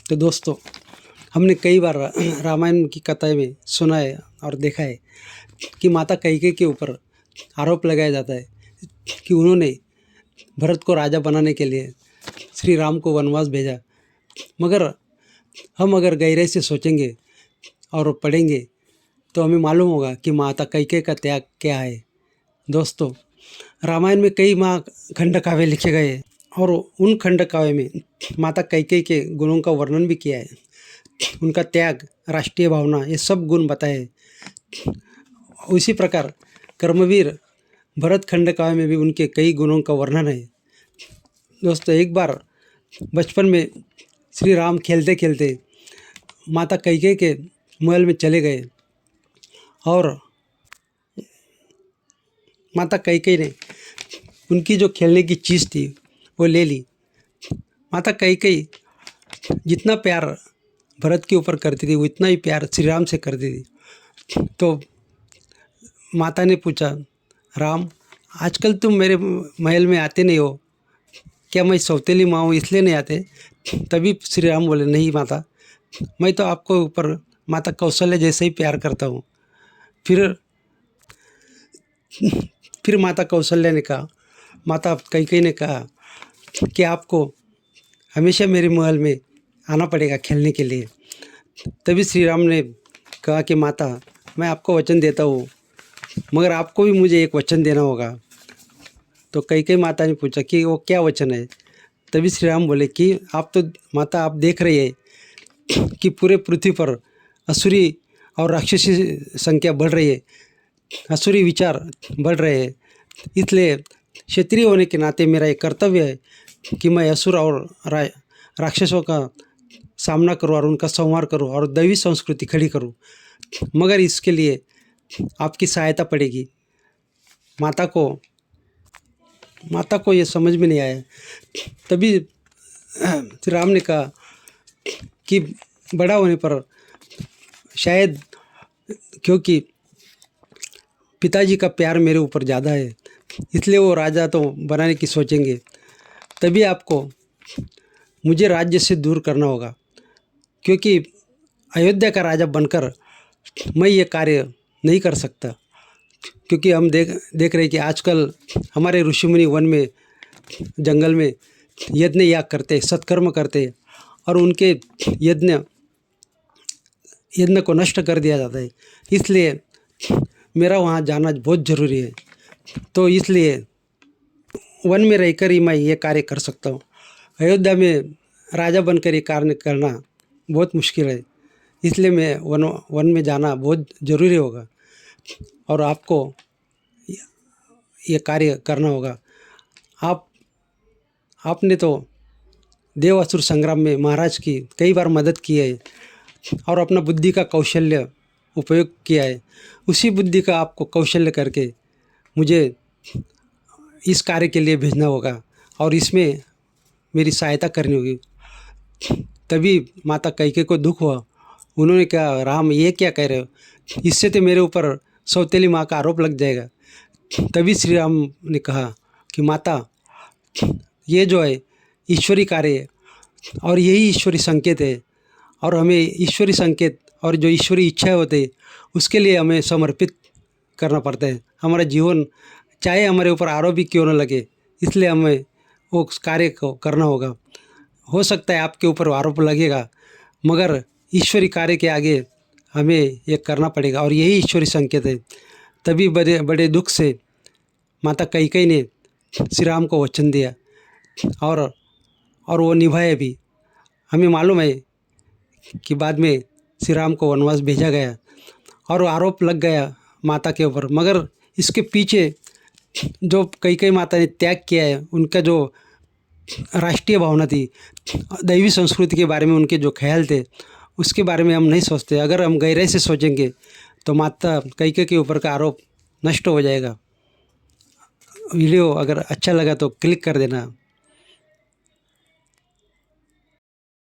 तो दोस्तों, हमने कई बार रामायण की कथाएं में सुना है और देखा है कि माता कैकेयी के ऊपर आरोप लगाया जाता है कि उन्होंने भरत को राजा बनाने के लिए श्री राम को वनवास भेजा। मगर हम अगर गहराई से सोचेंगे और पढ़ेंगे तो हमें मालूम होगा कि माता कैकेयी का त्याग क्या है। दोस्तों, रामायण में कई खंड काव्य लिखे गए हैं और उन खंड काव्य में माता कैकेयी के गुणों का वर्णन भी किया है। उनका त्याग, राष्ट्रीय भावना, ये सब गुण बताए हैं। उसी प्रकार कर्मवीर भरत खंड काव्य में भी उनके कई गुणों का वर्णन है। दोस्तों, एक बार बचपन में श्री राम खेलते खेलते माता कैकेयी के महल में चले गए और माता कैकेयी ने उनकी जो खेलने की चीज़ थी वो ले ली। माता कैकेयी जितना प्यार भरत के ऊपर करती थी, वो इतना ही प्यार श्री राम से करती थी। तो माता ने पूछा, राम, आजकल तुम मेरे महल में आते नहीं हो, क्या मैं सौतेली माँ हूँ इसलिए नहीं आते? तभी श्री राम बोले, नहीं माता, मैं तो आपको ऊपर माता कौशल्या जैसे ही प्यार करता हूँ। फिर माता कौशल्या ने कहा, माता कैकेयी ने कहा कि आपको हमेशा मेरे महल में आना पड़ेगा खेलने के लिए। तभी श्री राम ने कहा कि माता, मैं आपको वचन देता हूँ, मगर आपको भी मुझे एक वचन देना होगा। तो कैकेयी माता ने पूछा कि वो क्या वचन है? तभी श्री राम बोले कि माता, आप देख रही है कि पूरे पृथ्वी पर असुरी और राक्षसी संख्या बढ़ रही है, असुरी विचार बढ़ रहे हैं। इसलिए क्षत्रिय होने के नाते मेरा एक कर्तव्य है कि मैं असुर और राक्षसों का सामना करूं और उनका संहार करूं और दैवी संस्कृति खड़ी करूं। मगर इसके लिए आपकी सहायता पड़ेगी। माता को ये समझ में नहीं आया। तभी श्री राम ने कहा कि बड़ा होने पर शायद, क्योंकि पिताजी का प्यार मेरे ऊपर ज़्यादा है, इसलिए वो राजा तो बनाने की सोचेंगे। तभी आपको मुझे राज्य से दूर करना होगा, क्योंकि अयोध्या का राजा बनकर मैं ये कार्य नहीं कर सकता। क्योंकि हम देख रहे हैं कि आजकल हमारे ऋषि मुनि वन में, जंगल में यज्ञ याग करते, सत्कर्म करते और उनके यज्ञ को नष्ट कर दिया जाता है। इसलिए मेरा वहाँ जाना बहुत ज़रूरी है। तो इसलिए वन में रहकर ही मैं ये कार्य कर सकता हूँ। अयोध्या में राजा बनकर ये कार्य करना बहुत मुश्किल है। इसलिए मैं वन में जाना बहुत ज़रूरी होगा और आपको ये कार्य करना होगा। आपने तो देव असुर संग्राम में महाराज की कई बार मदद की है और अपना बुद्धि का कौशल्य उपयोग किया है। उसी बुद्धि का आपको कौशल्य करके मुझे इस कार्य के लिए भेजना होगा और इसमें मेरी सहायता करनी होगी। तभी माता कैकेयी को दुख हुआ। उन्होंने कहा, राम, ये क्या कह रहे हो? इससे तो मेरे ऊपर सौतेली माँ का आरोप लग जाएगा। तभी श्री राम ने कहा कि माता, ये जो है ईश्वरी कार्य है और यही ईश्वरी संकेत है और हमें ईश्वरी संकेत और जो ईश्वरी इच्छा होती है उसके लिए हमें समर्पित करना पड़ता है। हमारा जीवन चाहे हमारे ऊपर आरोप भी क्यों न लगे, इसलिए हमें वो कार्य को करना होगा। हो सकता है आपके ऊपर आरोप लगेगा, मगर ईश्वरी कार्य के आगे हमें ये करना पड़ेगा और यही ईश्वरी संकेत है। तभी बड़े दुख से माता कैकेयी ने श्री राम को वचन दिया और वो निभाया भी। हमें मालूम है कि बाद में श्री राम को वनवास भेजा गया और आरोप लग गया माता के ऊपर, मगर इसके पीछे जो कैकेयी माता ने त्याग किया है, उनका जो राष्ट्रीय भावना थी, दैवी संस्कृति के बारे में उनके जो ख्याल थे, उसके बारे में हम नहीं सोचते। अगर हम गहराई से सोचेंगे तो माता कैकेयी के ऊपर का आरोप नष्ट हो जाएगा। वीडियो अगर अच्छा लगा तो क्लिक कर देना।